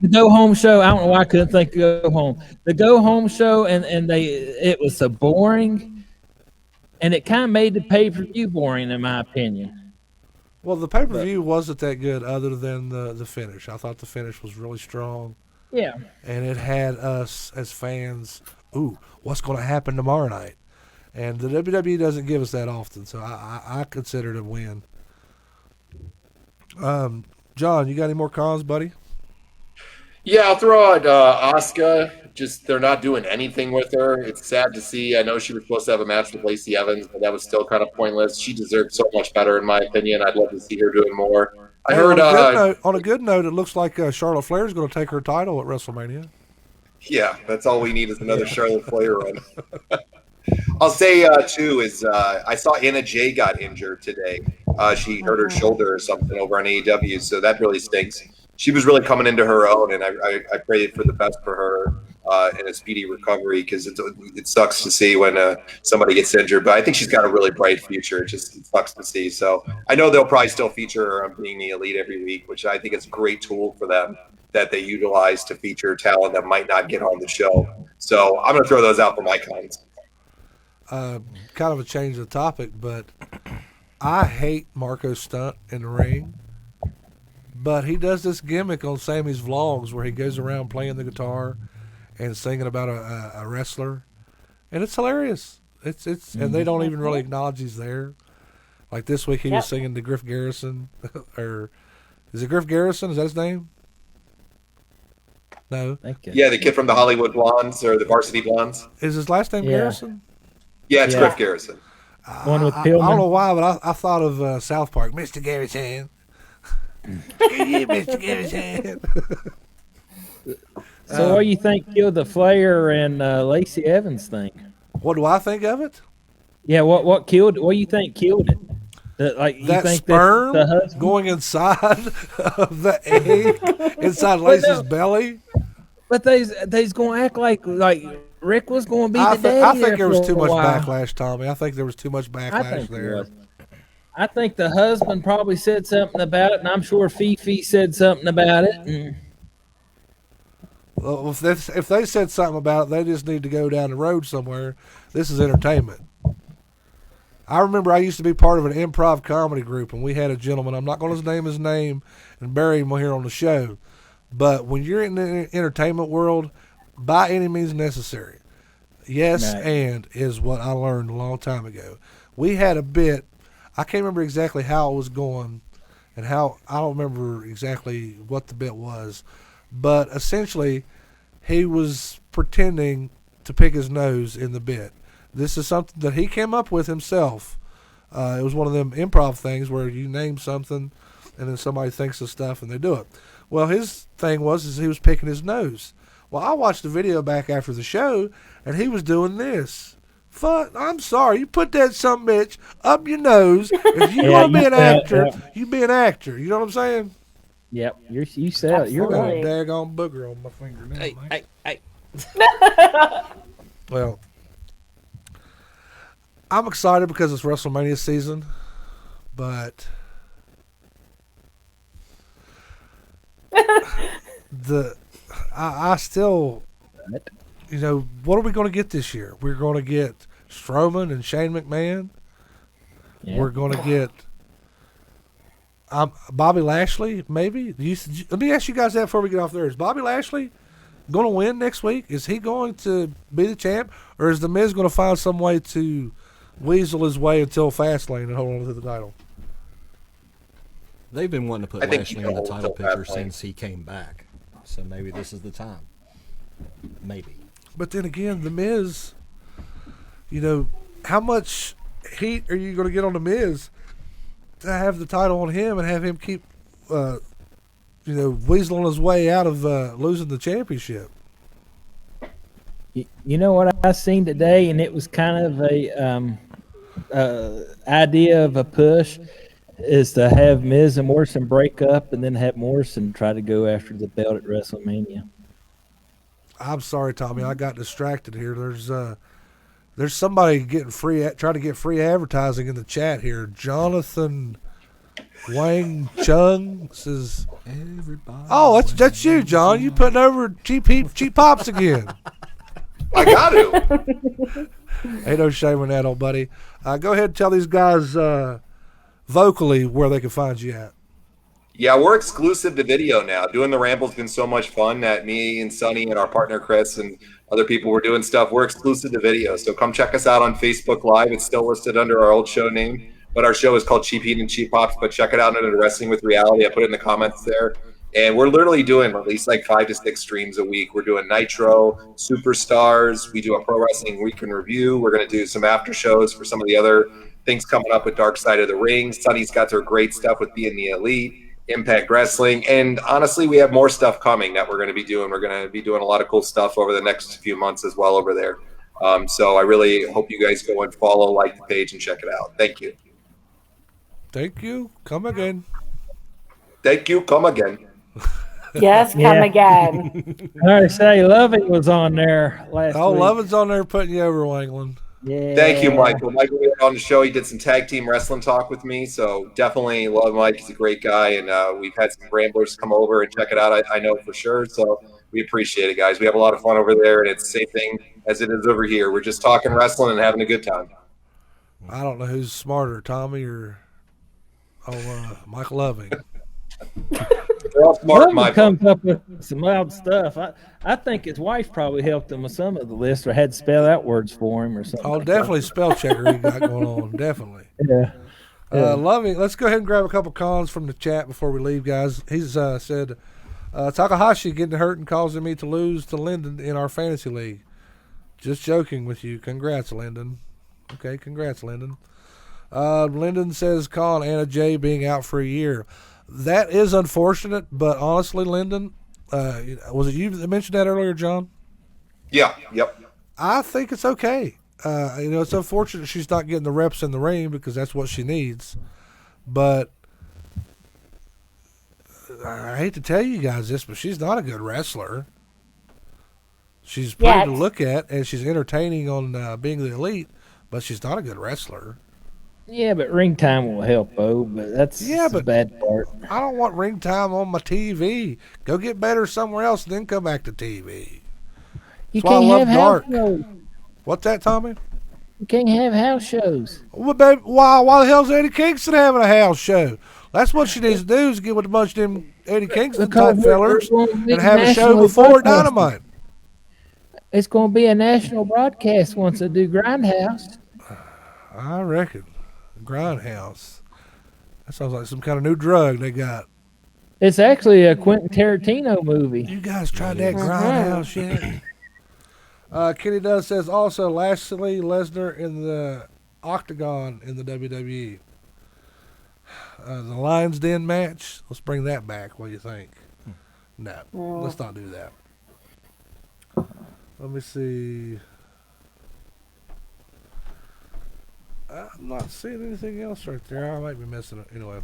The go-home show. I don't know why I couldn't think of go-home. The go-home show, and it was so boring, and it kind of made the pay-per-view boring, in my opinion. Well, the pay-per-view wasn't that good other than the finish. I thought the finish was really strong. Yeah. And it had us as fans, what's going to happen tomorrow night? And the WWE doesn't give us that often, so I consider it a win. John, you got any more cons, buddy? Yeah, I'll throw out Asuka. Just they're not doing anything with her. It's sad to see. I know she was supposed to have a match with Lacey Evans, but that was still kind of pointless. She deserved so much better, in my opinion. I'd love to see her doing more. I heard on a good note, it looks like Charlotte Flair is going to take her title at WrestleMania. Yeah, that's all we need is another Charlotte Flair run. I'll say, too, is I saw Anna Jay got injured today. She hurt her shoulder or something over on AEW, so that really stinks. She was really coming into her own, and I pray for the best for her and a speedy recovery, because it sucks to see when somebody gets injured. But I think she's got a really bright future. It sucks to see. So I know they'll probably still feature her on Being the Elite every week, which I think is a great tool for them that they utilize to feature talent that might not get on the show. So I'm going to throw those out for my cons. Kind of a change of topic, but I hate Marco Stunt in the ring. But he does this gimmick on Sammy's vlogs where he goes around playing the guitar and singing about a wrestler, and it's hilarious. And they don't even really acknowledge he's there. Like this week, he was singing to Griff Garrison, or is it Griff Garrison? Is that his name? No. Yeah, the kid from the Hollywood Blondes or the Varsity Blondes. Is his last name Garrison? Yeah, it's Yeah. Griff Garrison. One with I Pillman. don't know why, but I thought of South Park. Mr. Gary's hand. Yeah, Mr. Gary's hand. So what do you think killed the Flair and Lacey Evans thing? What do I think of it? Yeah, what killed? What do you think killed it? You That think sperm that the husband? going inside of the egg, inside Lacey's belly. But they's gonna act like Rick was gonna be the daddy. I think there was too for a much while. backlash, Tommy. I think there was too much I backlash think there there. was. I think the husband probably said something about it, and I'm sure Fifi said something about it. And Well, if they said something about it, they just need to go down the road somewhere. This is entertainment. I remember I used to be part of an improv comedy group, and we had a gentleman. I'm not going to name his name and bury him here on the show. But when you're in the entertainment world, by any means necessary, yes, Right. and is what I learned a long time ago. We had a bit. I can't remember exactly how it was going, and how I don't remember exactly what the bit was, but essentially, he was pretending to pick his nose in the bit. This is something that he came up with himself. It was one of them improv things where you name something, and then somebody thinks of stuff, and they do it. Well, his thing is he was picking his nose. Well, I watched the video back after the show, and he was doing this. Fuck, I'm sorry. You put that some bitch up your nose. If you want to be an actor, you be an actor. You know what I'm saying? yep, you said it. You're I got right. a daggone booger on my finger now, man. Hey. Well, I'm excited because it's WrestleMania season, but I still, what are we going to get this year? We're going to get Strowman and Shane McMahon. Yeah. We're going to get Bobby Lashley, maybe. Let me ask you guys that before we get off there. Is Bobby Lashley going to win next week? Is he going to be the champ? Or is The Miz going to find some way to weasel his way until Fastlane and hold on to the title? They've been wanting to put I think Lashley he in the holds title till that picture point. since he came back. So maybe this is the time. Maybe. But then again, The Miz, how much heat are you going to get on The Miz to have the title on him and have him keep, weaseling his way out of losing the championship? You know what I seen today, and it was kind of a idea of a push, is to have Miz and Morrison break up, and then have Morrison try to go after the belt at WrestleMania. I'm sorry, Tommy. I got distracted here. There's somebody trying to get free advertising in the chat here. Jonathan Wang Chung says, Everybody. "Oh, that's you, John. You putting over cheap pops again." I got to. Ain't no shame in that, old buddy. Go ahead and tell these guys vocally where they can find you at. Yeah, we're exclusive to video now. Doing the Ramble's been so much fun that me and Sonny and our partner Chris and other people were doing stuff. We're exclusive to video. So come check us out on Facebook Live. It's still listed under our old show name, but our show is called Cheap Heat and Cheap Pops. But check it out under Wrestling with Reality. I put it in the comments there. And we're literally doing at least like 5 to 6 streams a week. We're doing Nitro, Superstars. We do a Pro Wrestling Week in Review. We're going to do some after shows for some of the other things coming up with Dark Side of the Ring. Sonny's got their great stuff with Being the Elite, Impact Wrestling. And honestly, we have more stuff coming that we're going to be doing. We're going to be doing a lot of cool stuff over the next few months as well over there. So I really hope you guys go and follow, like the page, and check it out. Thank you. Thank you. Come again. Thank you. Come again. Yes, come Yeah. again. I say Loving was on there last Oh, week. Lovin's on there putting you over, Wangland. Yeah. Thank you, Michael. Michael was on the show. He did some tag team wrestling talk with me. So definitely love Mike. He's a great guy. And we've had some Ramblers come over and check it out. I know for sure. So we appreciate it, guys. We have a lot of fun over there. And it's the same thing as it is over here. We're just talking wrestling and having a good time. I don't know who's smarter, Tommy or Mike Loving. They're all smart in my Loving book. comes up with some loud stuff. I think his wife probably helped him with some of the list, or had to spell out words for him or something. Oh, definitely spell checker he got going on. Definitely. Yeah. Loving, let's go ahead and grab a couple cons from the chat before we leave, guys. He's said, Takahashi getting hurt and causing me to lose to Lyndon in our fantasy league. Just joking with you. Congrats, Lyndon. Okay, congrats, Lyndon. Lyndon says Colin Anna J being out for a year. That is unfortunate, but honestly, Lyndon, was it you that mentioned that earlier, John? Yeah. Yep. I think it's okay. It's unfortunate she's not getting the reps in the ring because that's what she needs. But I hate to tell you guys this, but she's not a good wrestler. She's pretty to look at, and she's entertaining on being the elite, but she's not a good wrestler. Yeah, but ring time will help, Bo. But that's the bad part. I don't want ring time on my TV. Go get better somewhere else, and then come back to TV. You That's why I can't love have dark. house shows. What's that, Tommy? You can't have house shows. Well, baby, why the hell's Eddie Kingston having a house show? That's what she needs to do is get with a bunch of them Eddie Kingston type fellers and have a show before Dynamite. It's going to be a national broadcast once they do Grindhouse. I reckon. Grindhouse. That sounds like some kind of new drug they got. It's actually a Quentin Tarantino movie. You guys tried that Grindhouse yet? Kenny Does says also Lashley Lesnar in the Octagon in the WWE. The Lions Den match. Let's bring that back. What do you think? No, let's not do that. Let me see. I'm not seeing anything else right there. I might be missing it. Anyway.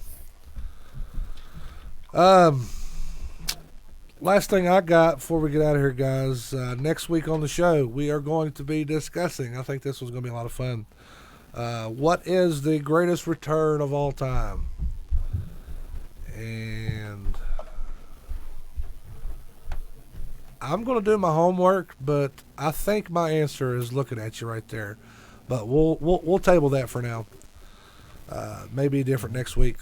Last thing I got before we get out of here, guys. Next week on the show, we are going to be discussing. I think this was going to be a lot of fun. What is the greatest return of all time? And I'm going to do my homework, but I think my answer is looking at you right there. But we'll table that for now. Maybe different next week.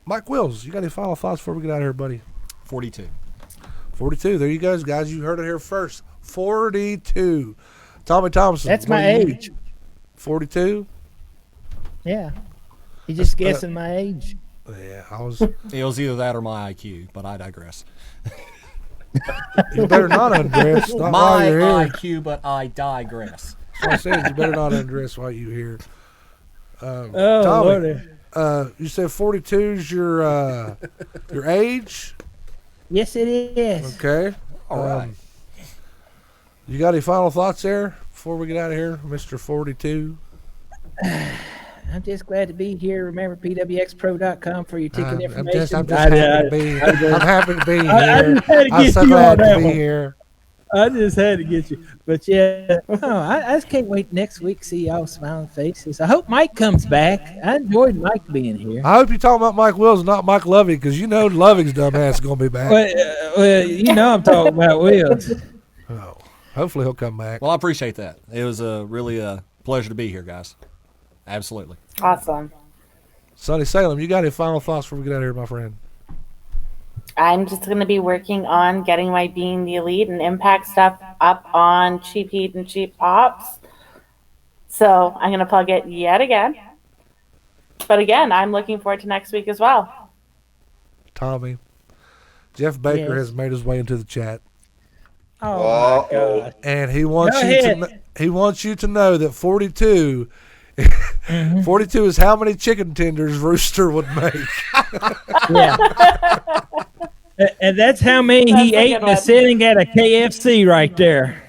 Mike Wills, you got any final thoughts before we get out of here, buddy? 42. 42. There you go, guys. You heard it here first. 42. Tommy Thompson. That's my age. 42? Yeah. He's just guessing my age. Yeah, I was. It was either that or my IQ, but I digress. You better not undress. Not My while you're here. IQ, but I digress. I said you better not undress while you're here. Oh, Tommy, Lordy. you said 42 is your age? Yes, it is. Okay. All right. You got any final thoughts there before we get out of here, Mr. 42? I'm just glad to be here. Remember pwxpro.com for your ticket information. I'm happy to be here. I'm happy to be here. I'm so you glad on to that be one. here. I just had to get you. But yeah, I just can't wait next week to see y'all smiling faces. I hope Mike comes back. I enjoyed Mike being here. I hope you're talking about Mike Wills, not Mike Lovey, because you know Loving's dumbass is going to be back. Well, you know I'm talking about Wills. Oh, hopefully he'll come back. Well, I appreciate that. It was really a pleasure to be here, guys. Absolutely. Awesome. Sonny Salem, you got any final thoughts before we get out of here, my friend? I'm just going to be working on getting my Being the Elite and Impact stuff up on Cheap Heat and Cheap Pops. So I'm going to plug it yet again. But again, I'm looking forward to next week as well. Tommy, Jeff Baker Yes. has made his way into the chat, Oh, my God. and he wants Go you ahead. he wants you to know that 42. 42 is how many chicken tenders Rooster would make. Yeah. And that's how many he That's a ate good in a one. sitting at a KFC right there.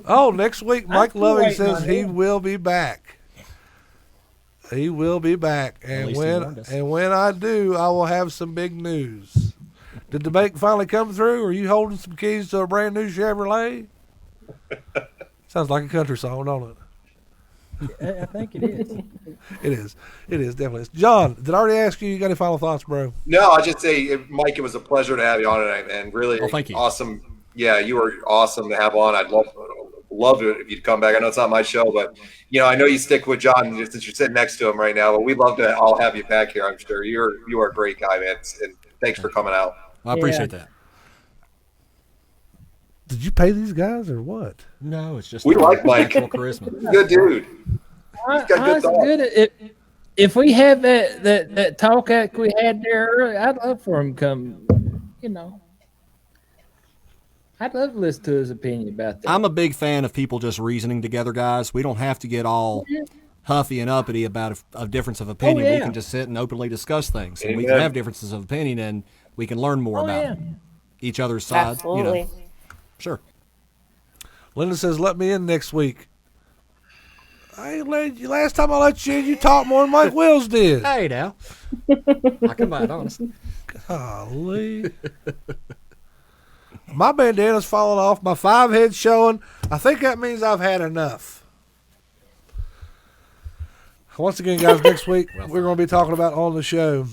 Oh, next week, Mike still Loving waiting says on he him. will be back. He will be back, and least he warned us. when I do, I will have some big news. Did the bake finally come through? Are you holding some keys to a brand new Chevrolet? Sounds like a country song, don't it? I think it is. It is. It is, definitely. John, did I already ask you? You got any final thoughts, bro? No, I'll just say, Mike, it was a pleasure to have you on tonight, man. Really Well, thank you. awesome. Yeah, you were awesome to have on. I'd love it if you'd come back. I know it's not my show, but I know you stick with John since you're sitting next to him right now. But we'd love to all have you back here. I'm sure you are a great guy, man. And thanks for coming out. I appreciate that. Did you pay these guys or what? No, it's just We like Mike. natural charisma. Good dude. got good Honest to thoughts. good, if we had that talk that we had there earlier, I'd love for him to come, I'd love to listen to his opinion about that. I'm a big fan of people just reasoning together, guys. We don't have to get all huffy and uppity about a difference of opinion. We yeah. can just sit and openly discuss things, and we Amen. can have differences of opinion, and we can learn more about yeah. each other's side. Absolutely. You know, sure. Linda says, "Let me in next week." I ain't let you. Last time I let you in, you talked more than Mike Wills did. Hey, now. I come by it honest. Golly. My bandana's falling off. My 5 head's showing. I think that means I've had enough. Once again, guys, next week we're going to be talking about on the show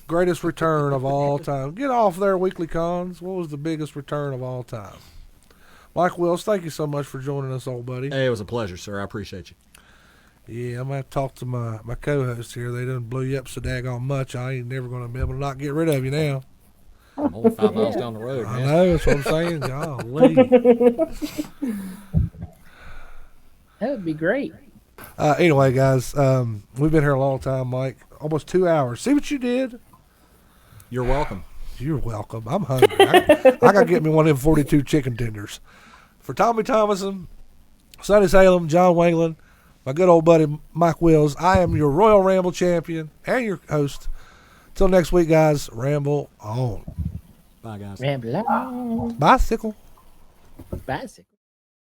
greatest return of all time. Get off there, Weekly Cons. What was the biggest return of all time? Mike Wills, thank you so much for joining us, old buddy. Hey, it was a pleasure, sir. I appreciate you. Yeah, I'm going to have to talk to my co-host here. They done blew you up so daggone much. I ain't never going to be able to not get rid of you now. I'm only 5 miles down the road, I man. know, that's what I'm saying. Golly. That would be great. Anyway, guys, we've been here a long time, Mike. Almost 2 hours. See what you did? You're welcome. You're welcome. I'm hungry. I got to get me one of them 42 chicken tenders. For Tommy Thomason, Sonny Salem, John Wangland, my good old buddy Mike Wills, I am your Royal Ramble champion and your host. Till next week, guys, ramble on. Bye, guys. Ramble on. Bicycle. Bicycle.